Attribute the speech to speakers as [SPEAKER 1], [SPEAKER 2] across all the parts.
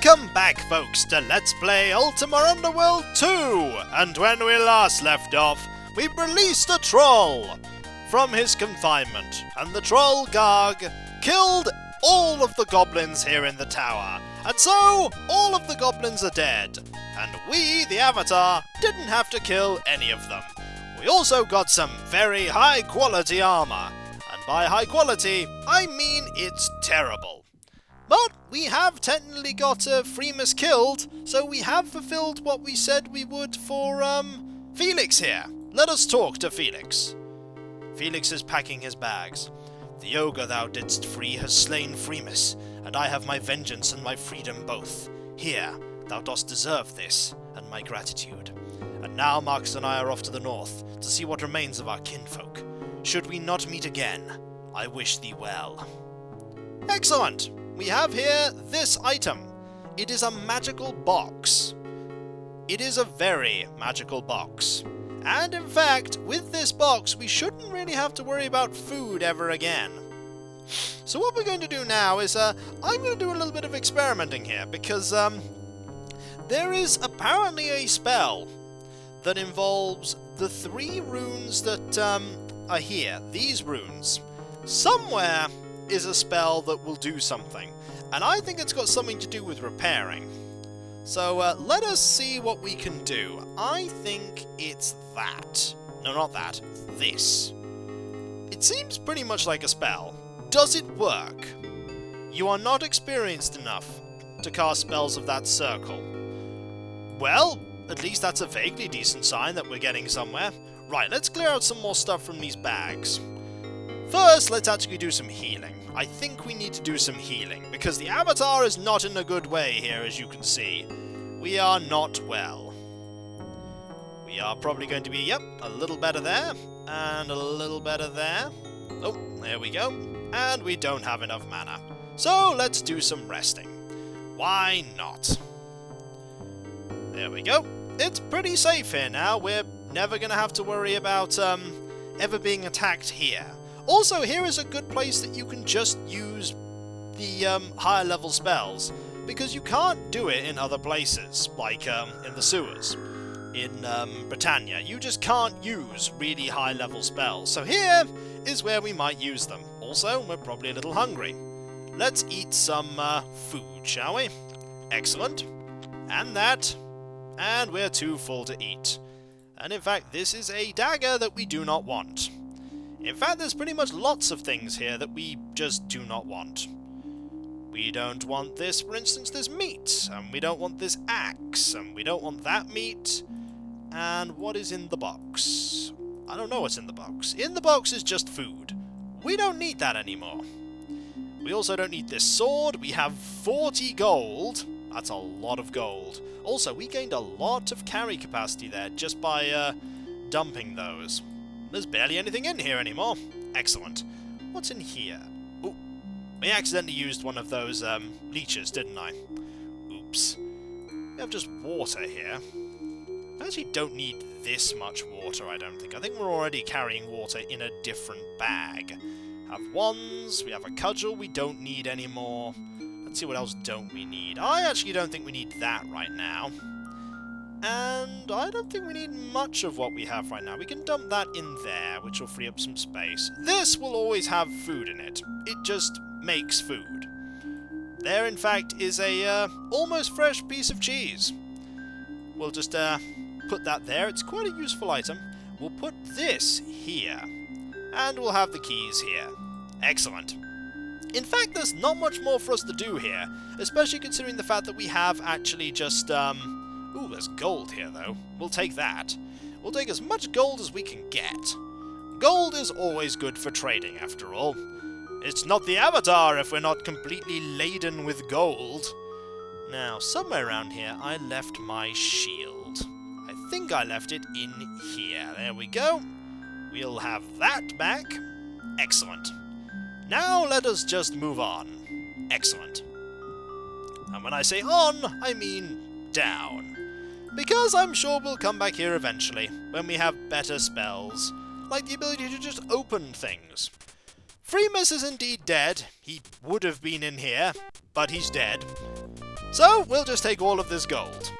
[SPEAKER 1] Welcome back, folks, to Let's Play Ultima Underworld 2! And when we last left off, we released a troll from his confinement, and the troll Garg killed all of the goblins here in the tower. And so, all of the goblins are dead, and we, the Avatar, didn't have to kill any of them. We also got some very high quality armor, and by high quality, I mean it's terrible. But we have technically got Freemus killed, so we have fulfilled what we said we would for, Felix here. Let us talk to Felix. Felix is packing his bags. The ogre thou didst free has slain Freemus, and I have my vengeance and my freedom both. Here, thou dost deserve this, and my gratitude. And now Marcus and I are off to the north, to see what remains of our kinfolk. Should we not meet again, I wish thee well. Excellent! We have here this item. It is a magical box. It is a very magical box. And in fact, with this box, we shouldn't really have to worry about food ever again. So what we're going to do now is, I'm going to do a little bit of experimenting here, because, there is apparently a spell that involves the 3 runes that, are here. These runes. Somewhere is a spell that will do something, and I think it's got something to do with repairing. So let us see what we can do. I think it's that. No, not that. This. It seems pretty much like a spell. Does it work? You are not experienced enough to cast spells of that circle. Well, at least that's a vaguely decent sign that we're getting somewhere. Right, let's clear out some more stuff from these bags. First, let's actually do some healing. I think we need to do some healing, because the Avatar is not in a good way here, as you can see. We are not well. We are probably going to be, yep, a little better there, and a little better there. Oh, there we go. And we don't have enough mana. So, let's do some resting. Why not? There we go. It's pretty safe here now. We're never going to have to worry about, ever being attacked here. Also, here is a good place that you can just use the higher level spells, because you can't do it in other places, like in the sewers, in Britannia. You just can't use really high level spells, so here is where we might use them. Also, we're probably a little hungry. Let's eat some food, shall we? Excellent. And that, and we're too full to eat. And in fact, this is a dagger that we do not want. In fact, there's pretty much lots of things here that we just do not want. We don't want this, for instance, this meat, and we don't want this axe, and we don't want that meat. And what is in the box? I don't know what's in the box. In the box is just food. We don't need that anymore. We also don't need this sword. We have 40 gold. That's a lot of gold. Also, we gained a lot of carry capacity there just by dumping those. There's barely anything in here anymore. Excellent. What's in here? Oh, I accidentally used one of those leeches, didn't I? Oops. We have just water here. I actually don't need this much water, I don't think. I think we're already carrying water in a different bag. Have wands, we have a cudgel we don't need anymore. Let's see what else don't we need. I actually don't think we need that right now. And I don't think we need much of what we have right now. We can dump that in there, which will free up some space. This will always have food in it. It just makes food. There, in fact, is a almost fresh piece of cheese. We'll just put that there. It's quite a useful item. We'll put this here. And we'll have the keys here. Excellent. In fact, there's not much more for us to do here, especially considering the fact that we have actually just, ooh, there's gold here, though. We'll take that. We'll take as much gold as we can get. Gold is always good for trading, after all. It's not the Avatar if we're not completely laden with gold. Now, somewhere around here, I left my shield. I think I left it in here. There we go. We'll have that back. Excellent. Now let us just move on. Excellent. And when I say on, I mean down. Because I'm sure we'll come back here eventually, when we have better spells, like the ability to just open things. Freemus is indeed dead. He would have been in here, but he's dead. So we'll just take all of this gold.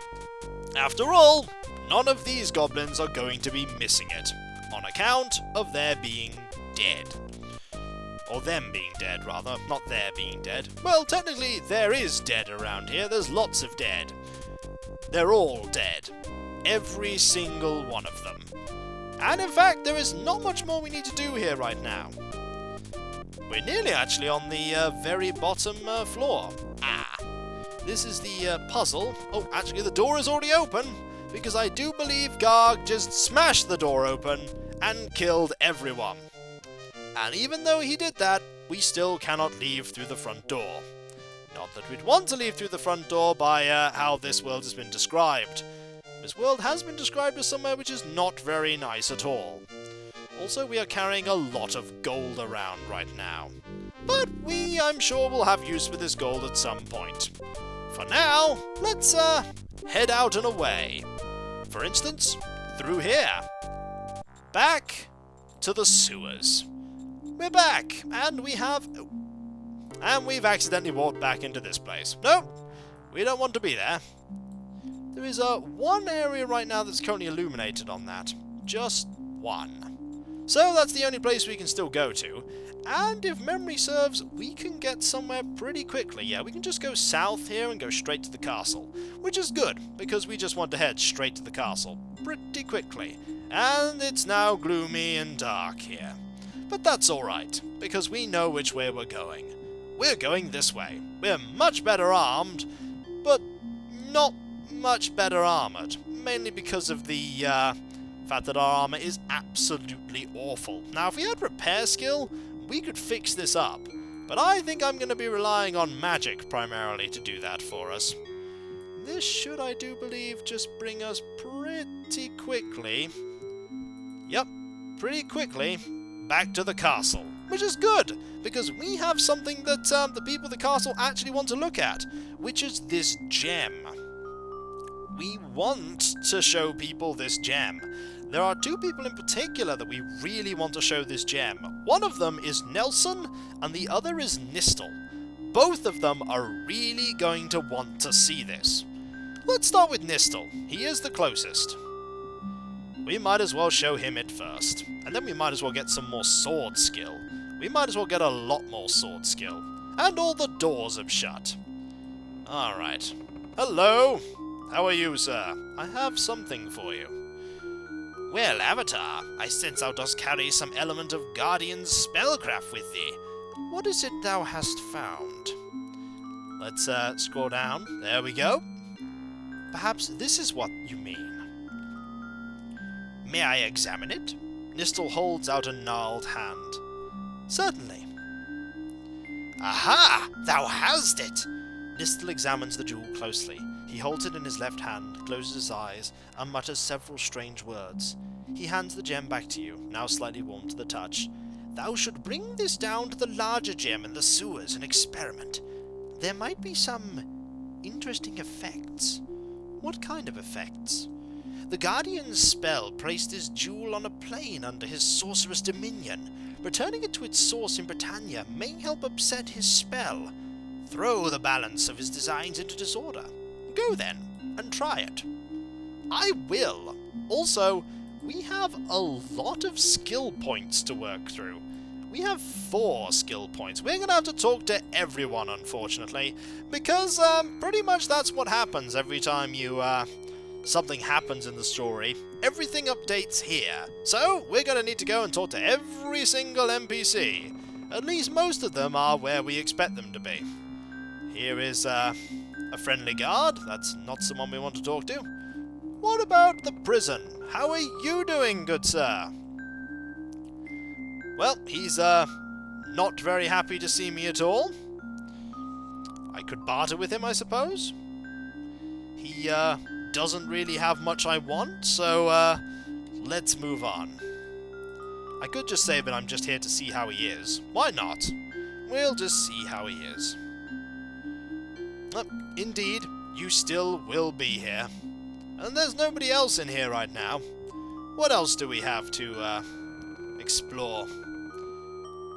[SPEAKER 1] After all, none of these goblins are going to be missing it, on account of their being dead. Or them being dead, rather, not their being dead. Well, technically, there is dead around here, there's lots of dead. They're all dead. Every single one of them. And in fact, there is not much more we need to do here right now. We're nearly actually on the very bottom floor. This is the puzzle. Oh, actually the door is already open, because I do believe Garg just smashed the door open and killed everyone. And even though he did that, we still cannot leave through the front door. Not that we'd want to leave through the front door by how this world has been described. This world has been described as somewhere which is not very nice at all. Also, we are carrying a lot of gold around right now. But we, I'm sure, will have use for this gold at some point. For now, let's head out and away. For instance, through here. Back to the sewers. We're back, and we've accidentally walked back into this place. No, we don't want to be there. There is one area right now that's currently illuminated on that. Just one. So that's the only place we can still go to. And if memory serves, we can get somewhere pretty quickly. Yeah, we can just go south here and go straight to the castle. Which is good, because we just want to head straight to the castle pretty quickly. And it's now gloomy and dark here. But that's alright, because we know which way we're going. We're going this way. We're much better armed, but not much better armoured. Mainly because of the fact that our armour is absolutely awful. Now, if we had repair skill, we could fix this up, but I think I'm going to be relying on magic primarily to do that for us. This should, I do believe, just bring us pretty quickly, pretty quickly, back to the castle, which is good, because we have something that the people of the castle actually want to look at, which is this gem. We want to show people this gem. There are two people in particular that we really want to show this gem. One of them is Nelson, and the other is Nistel. Both of them are really going to want to see this. Let's start with Nistel. He is the closest. We might as well show him it first. And then we might as well get some more sword skill. We might as well get a lot more sword skill. And all the doors have shut. Alright. Hello! How are you, sir? I have something for you. Well, Avatar, I sense thou dost carry some element of Guardian's spellcraft with thee. What is it thou hast found? Let's scroll down. There we go. Perhaps this is what you mean. May I examine it? Nistel holds out a gnarled hand. Certainly. Aha! Thou hast it! Nistel examines the jewel closely. He holds it in his left hand, closes his eyes, and mutters several strange words. He hands the gem back to you, now slightly warm to the touch. Thou should bring this down to the larger gem in the sewers and experiment. There might be some interesting effects. What kind of effects? The Guardian's spell placed his jewel on a plane under his sorcerous dominion. Returning it to its source in Britannia may help upset his spell. Throw the balance of his designs into disorder. Go then, and try it. I will. Also, we have a lot of skill points to work through. We have 4 skill points. We're going to have to talk to everyone, unfortunately, because pretty much that's what happens every time you something happens in the story. Everything updates here. So, we're going to need to go and talk to every single NPC. At least most of them are where we expect them to be. Here is a friendly guard. That's not someone we want to talk to. What about the prison? How are you doing, good sir? Well, he's not very happy to see me at all. I could barter with him, I suppose. He doesn't really have much I want, so let's move on. I could just say that I'm just here to see how he is. Why not? We'll just see how he is. Indeed, you still will be here. And there's nobody else in here right now. What else do we have to explore?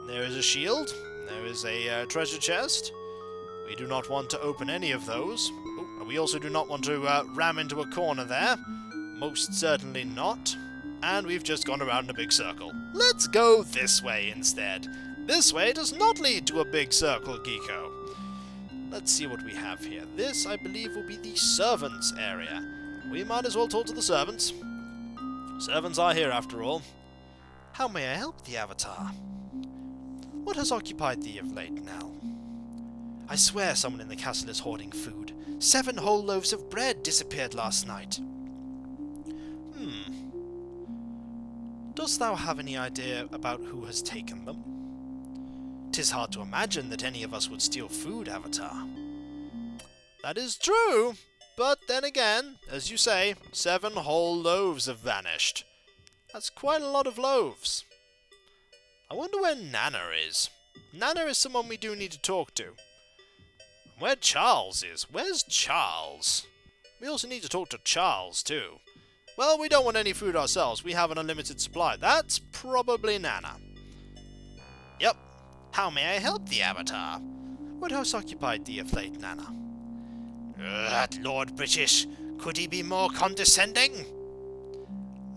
[SPEAKER 1] There is a shield. There is a treasure chest. We do not want to open any of those. Oh, we also do not want to ram into a corner there. Most certainly not. And we've just gone around in a big circle. Let's go this way instead. This way does not lead to a big circle, Geeko. Let's see what we have here. This, I believe, will be the servants' area. We might as well talk to the servants. Servants are here, after all. How may I help the Avatar? What has occupied thee of late, Nell? I swear someone in the castle is hoarding food. 7 whole loaves of bread disappeared last night. Dost thou have any idea about who has taken them? 'Tis hard to imagine that any of us would steal food, Avatar. That is true, but then again, as you say, 7 whole loaves have vanished. That's quite a lot of loaves. I wonder where Nana is. Nana is someone we do need to talk to. Where Charles is. Where's Charles? We also need to talk to Charles, too. Well, we don't want any food ourselves. We have an unlimited supply. That's probably Nana. Yep. How may I help the Avatar? What house occupied thee of late, Nana? That Lord British. Could he be more condescending?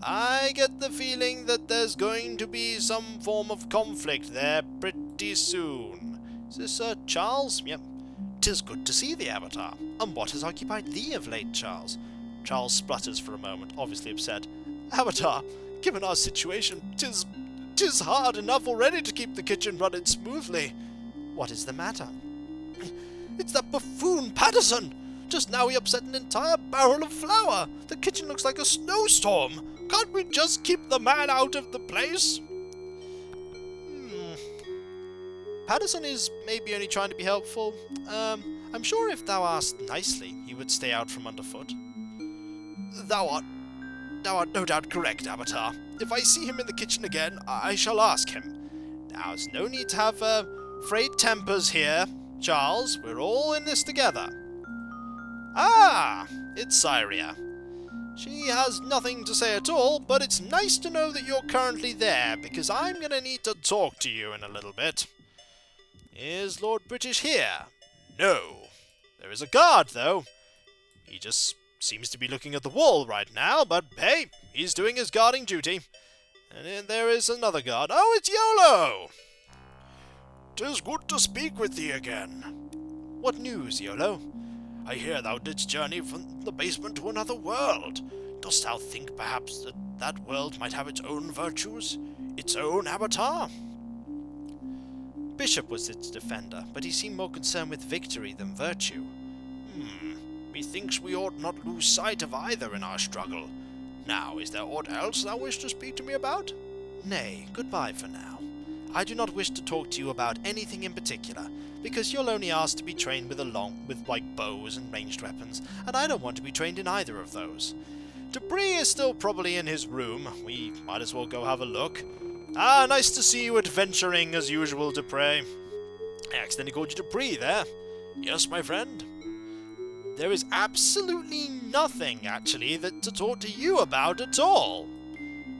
[SPEAKER 1] I get the feeling that there's going to be some form of conflict there pretty soon. Is this Charles? Yep. 'Tis good to see the Avatar. And what has occupied thee of late, Charles? Charles splutters for a moment, obviously upset. Avatar, given our situation, 'tis hard enough already to keep the kitchen running smoothly. What is the matter? It's that buffoon Patterson! Just now he upset an entire barrel of flour! The kitchen looks like a snowstorm! Can't we just keep the man out of the place? Patterson is maybe only trying to be helpful. I'm sure if thou asked nicely, he would stay out from underfoot. Thou art no doubt correct, Avatar. If I see him in the kitchen again, I shall ask him. Now, there's no need to have frayed tempers here, Charles. We're all in this together. Ah, it's Syria. She has nothing to say at all, but it's nice to know that you're currently there, because I'm going to need to talk to you in a little bit. Is Lord British here? No. There is a guard, though. He just seems to be looking at the wall right now, but hey, he's doing his guarding duty. And then there is another guard. Oh, it's Yolo! 'Tis good to speak with thee again. What news, Yolo? I hear thou didst journey from the basement to another world. Dost thou think perhaps that that world might have its own virtues? Its own Avatar? Bishop was its defender, but he seemed more concerned with victory than virtue. Methinks we ought not lose sight of either in our struggle. Now, is there aught else thou wish to speak to me about? Nay, goodbye for now. I do not wish to talk to you about anything in particular, because you'll only ask to be trained with bows and ranged weapons, and I don't want to be trained in either of those. Debris is still probably in his room. We might as well go have a look. Ah, nice to see you adventuring as usual, Dupre. I accidentally called you Debris there. Yes, my friend? There is absolutely nothing, actually, to talk to you about at all.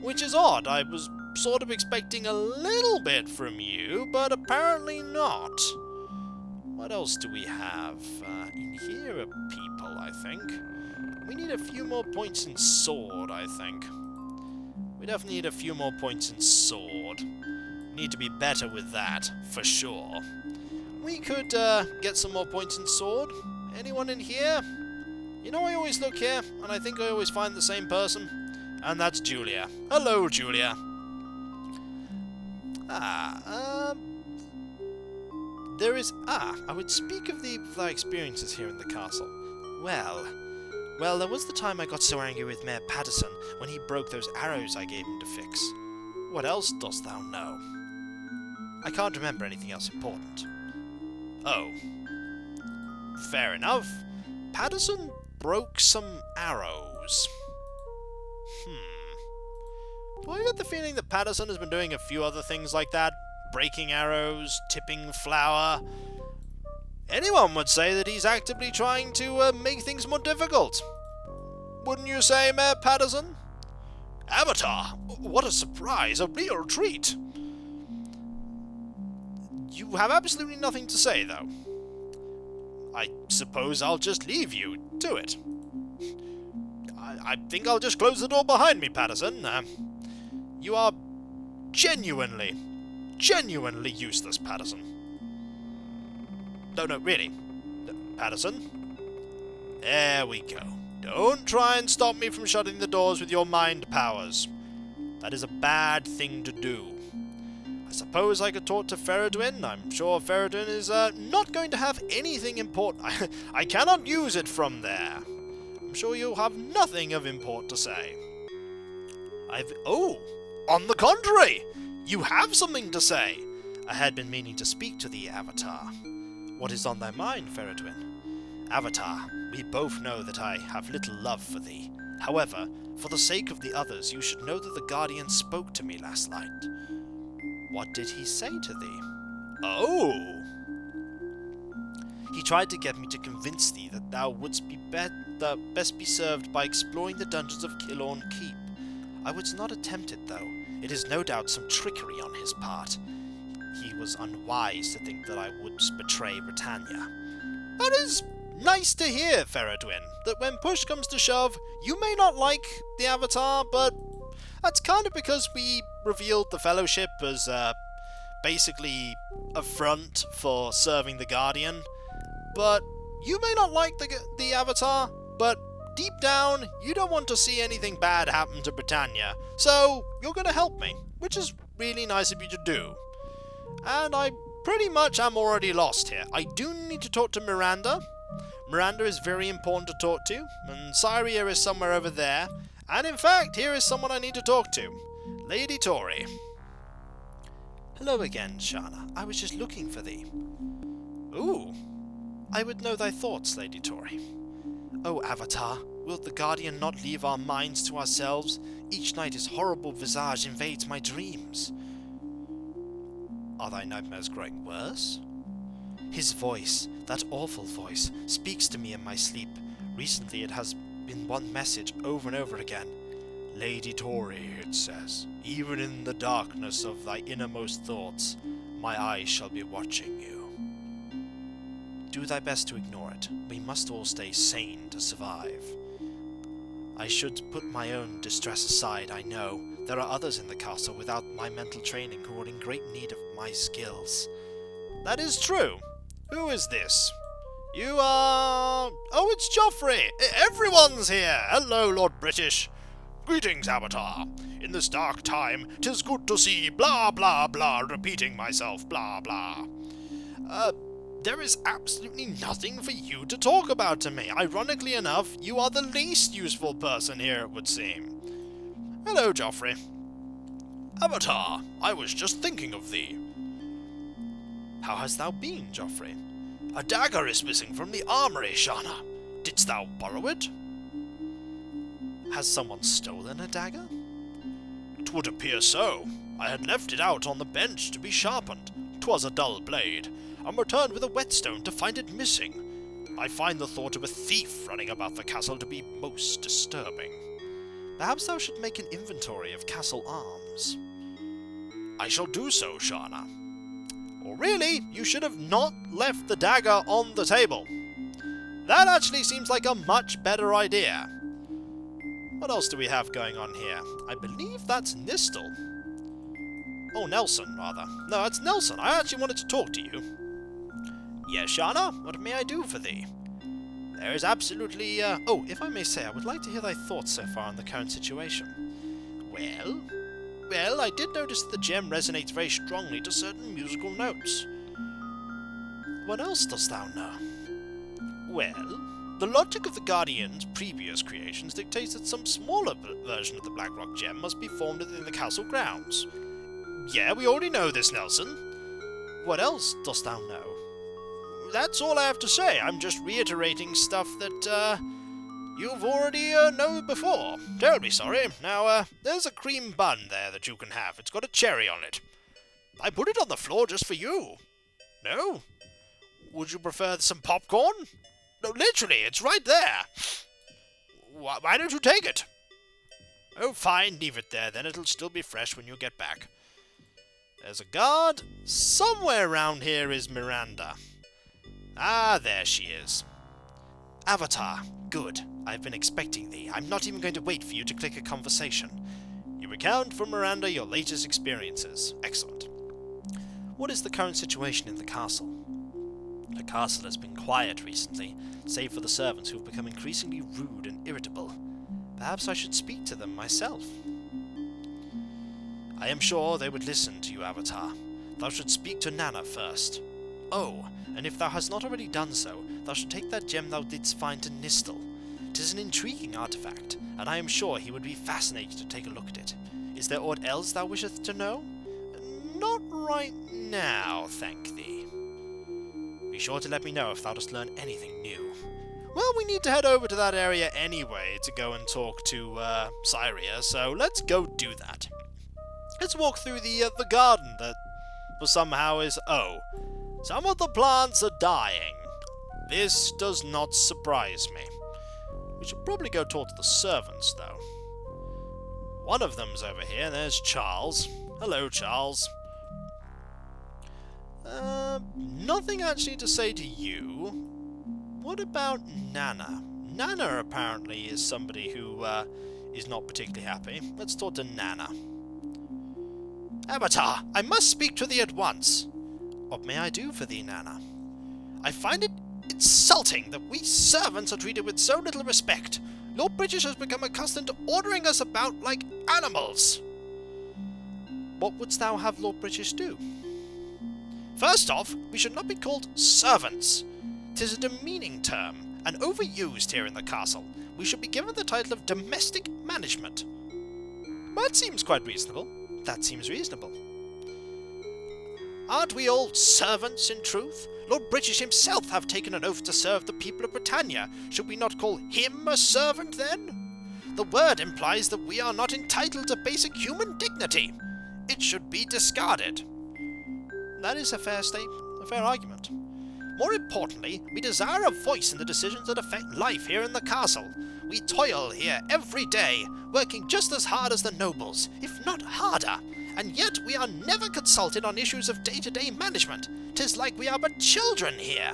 [SPEAKER 1] Which is odd. I was sort of expecting a little bit from you, but apparently not. What else do we have? In here are people, I think. We need a few more points in sword, I think. We definitely need a few more points in sword. Need to be better with that, for sure. We could get some more points in sword. Anyone in here? You know, I always look here, and I think I always find the same person. And that's Julia. Hello, Julia. I would speak of thy experiences here in the castle. Well, there was the time I got so angry with Mayor Patterson when he broke those arrows I gave him to fix. What else dost thou know? I can't remember anything else important. Oh. Fair enough. Patterson broke some arrows. Do I get the feeling that Patterson has been doing a few other things like that? Breaking arrows, tipping flour. Anyone would say that he's actively trying to make things more difficult. Wouldn't you say, Mayor Patterson? Avatar! What a surprise! A real treat! You have absolutely nothing to say, though. I suppose I'll just leave you to it. I think I'll just close the door behind me, Patterson. You are genuinely useless, Patterson. No, really. Patterson? There we go. Don't try and stop me from shutting the doors with your mind powers. That is a bad thing to do. I suppose I could talk to Feridwin. I'm sure Feridwin is not going to have anything important. I cannot use it from there. I'm sure you'll have nothing of import to say. Oh, on the contrary, you have something to say. I had been meaning to speak to the Avatar. What is on thy mind, Feridwin? Avatar, we both know that I have little love for thee. However, for the sake of the others, you should know that the Guardian spoke to me last night. What did he say to thee? Oh! He tried to get me to convince thee that thou wouldst be best be served by exploring the dungeons of Kilorn Keep. I was not tempted, though. It is no doubt some trickery on his part. He was unwise to think that I would betray Britannia. That is nice to hear, Feridwin, that when push comes to shove, you may not like the Avatar, but that's kind of because we revealed the Fellowship as basically a front for serving the Guardian. But you may not like the Avatar, but deep down, you don't want to see anything bad happen to Britannia, so you're going to help me, which is really nice of you to do. And I pretty much am already lost here. I do need to talk to Miranda. Miranda is very important to talk to, and Syria is somewhere over there. And in fact, here is someone I need to talk to. Lady Tori. Hello again, Shana. I was just looking for thee. Ooh. I would know thy thoughts, Lady Tori. Oh, Avatar, wilt the Guardian not leave our minds to ourselves? Each night his horrible visage invades my dreams. Are thy nightmares growing worse? His voice, that awful voice, speaks to me in my sleep. Recently it has been one message over and over again. Lady Tori, it says, even in the darkness of thy innermost thoughts, my eyes shall be watching you. Do thy best to ignore it. We must all stay sane to survive. I should put my own distress aside, I know. There are others in the castle without my mental training who are in great need of my skills. That is true. Who is this? You are... Oh, it's Joffrey! Everyone's here! Hello, Lord British. Greetings, Avatar. In this dark time, 'tis good to see blah blah blah, repeating myself, blah blah. There is absolutely nothing for you to talk about to me. Ironically enough, you are the least useful person here, it would seem. Hello, Joffrey. Avatar, I was just thinking of thee. How hast thou been, Joffrey? A dagger is missing from the armory, Shana. Didst thou borrow it? Has someone stolen a dagger? 'Twould appear so. I had left it out on the bench to be sharpened. 'Twas a dull blade, and returned with a whetstone to find it missing. I find the thought of a thief running about the castle to be most disturbing. Perhaps thou should make an inventory of castle arms. I shall do so, Shana. Or really, you should have not left the dagger on the table. That actually seems like a much better idea. What else do we have going on here? I believe that's Nistel. Oh, Nelson, rather. No, it's Nelson. I actually wanted to talk to you. Yes, Shana, what may I do for thee? There is absolutely, Oh, if I may say, I would like to hear thy thoughts so far on the current situation. Well, I did notice that the gem resonates very strongly to certain musical notes. What else dost thou know? Well, the logic of the Guardian's previous creations dictates that some smaller version of the blackrock gem must be formed within the castle grounds. Yeah, we already know this, Nelson. What else dost thou know? That's all I have to say. I'm just reiterating stuff that, you've already known before. Terribly sorry. Now, there's a cream bun there that you can have. It's got a cherry on it. I put it on the floor just for you. No? Would you prefer some popcorn? No, literally, it's right there. Why don't you take it? Oh, fine, leave it there, then it'll still be fresh when you get back. There's a guard. Somewhere around here is Miranda. Ah, there she is. Avatar, good. I've been expecting thee. I'm not even going to wait for you to click a conversation. You recount from Miranda your latest experiences. Excellent. What is the current situation in the castle? The castle has been quiet recently, save for the servants who have become increasingly rude and irritable. Perhaps I should speak to them myself. I am sure they would listen to you, Avatar. Thou should speak to Nana first. Oh, and if thou hast not already done so, thou should take that gem thou didst find in Nistel. 'Tis an intriguing artifact, and I am sure he would be fascinated to take a look at it. Is there aught else thou wishest to know? Not right now, thank thee. Be sure to let me know if thou dost learn anything new. Well, we need to head over to that area anyway to go and talk to Syria, so let's go do that. Let's walk through the garden that somehow is... Oh, some of the plants are dying. This does not surprise me. We should probably go talk to the servants, though. One of them's over here. There's Charles. Hello, Charles. Nothing actually to say to you. What about Nana? Nana apparently is somebody who is not particularly happy. Let's talk to Nana. Avatar, I must speak to thee at once. What may I do for thee, Nana? I find it insulting that we servants are treated with so little respect. Lord British has become accustomed to ordering us about like animals. What wouldst thou have Lord British do? First off, we should not be called servants. 'Tis a demeaning term, and overused here in the castle. We should be given the title of domestic management. That seems quite reasonable. That seems reasonable. Aren't we all servants, in truth? Lord British himself have taken an oath to serve the people of Britannia. Should we not call him a servant, then? The word implies that we are not entitled to basic human dignity. It should be discarded. That is a fair argument. More importantly, we desire a voice in the decisions that affect life here in the castle. We toil here every day, working just as hard as the nobles, if not harder, and yet we are never consulted on issues of day-to-day management. 'Tis like we are but children here.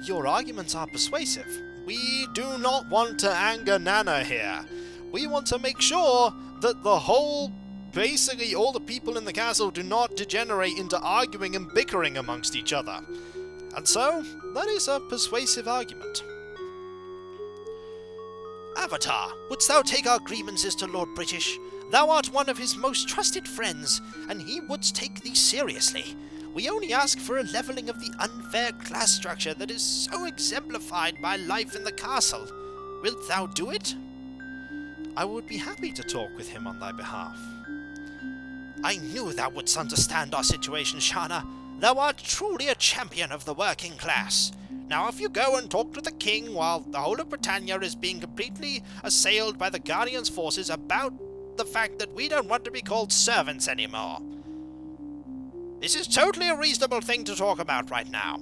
[SPEAKER 1] Your arguments are persuasive. We do not want to anger Nana here. We want to make sure that basically all the people in the castle do not degenerate into arguing and bickering amongst each other. And so, that is a persuasive argument. Avatar, wouldst thou take our grievances to Lord British? Thou art one of his most trusted friends, and he wouldst take thee seriously. We only ask for a levelling of the unfair class structure that is so exemplified by life in the castle. Wilt thou do it? I would be happy to talk with him on thy behalf. I knew thou wouldst understand our situation, Shana. Thou art truly a champion of the working class. Now if you go and talk to the king while the whole of Britannia is being completely assailed by the Guardian's forces about the fact that we don't want to be called servants anymore. This is totally a reasonable thing to talk about right now.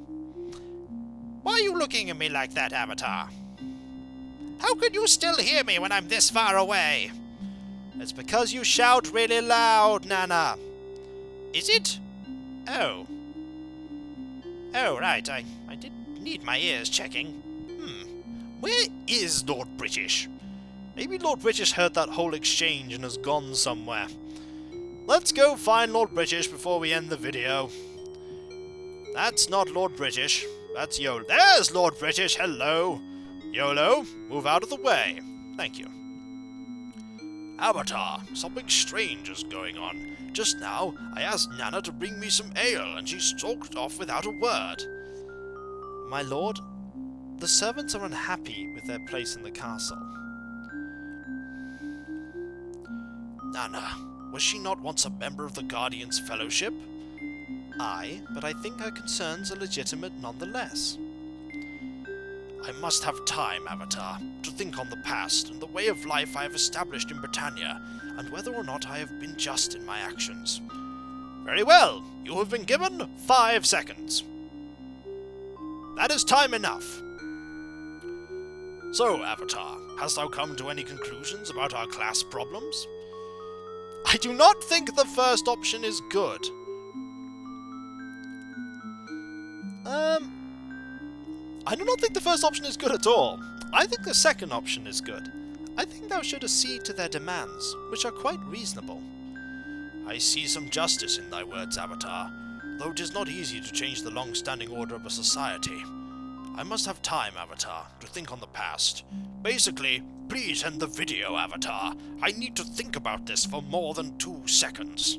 [SPEAKER 1] Why are you looking at me like that, Avatar? How could you still hear me when I'm this far away? It's because you shout really loud, Nana. Is it? Oh. Oh, right, I did need my ears checking. Where is Lord British? Maybe Lord British heard that whole exchange and has gone somewhere. Let's go find Lord British before we end the video. That's not Lord British. That's Yolo. There's Lord British, hello. Yolo, move out of the way. Thank you. Avatar, something strange is going on. Just now, I asked Nana to bring me some ale, and she stalked off without a word. My lord, the servants are unhappy with their place in the castle. Nana, was she not once a member of the Guardian's Fellowship? Aye, but I think her concerns are legitimate nonetheless. I must have time, Avatar, to think on the past and the way of life I have established in Britannia, and whether or not I have been just in my actions. Very well, you have been given 5 seconds. That is time enough. So, Avatar, hast thou come to any conclusions about our class problems? I do not think the first option is good. I do not think the first option is good at all. I think the second option is good. I think thou should accede to their demands, which are quite reasonable. I see some justice in thy words, Avatar, though it is not easy to change the long-standing order of a society. I must have time, Avatar, to think on the past. Basically, please end the video, Avatar. I need to think about this for more than 2 seconds.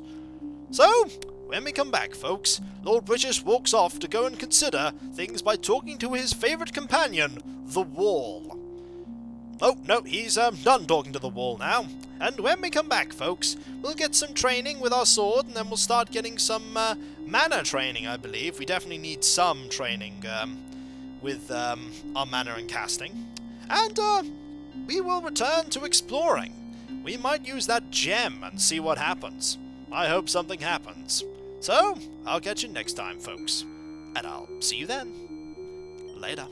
[SPEAKER 1] So, when we come back, folks, Lord British walks off to go and consider things by talking to his favourite companion, the wall. Oh, no, he's done talking to the wall now. And when we come back, folks, we'll get some training with our sword, and then we'll start getting some mana training, I believe. We definitely need some training with our mana and casting. And we will return to exploring. We might use that gem and see what happens. I hope something happens. So, I'll catch you next time, folks. And I'll see you then. Later.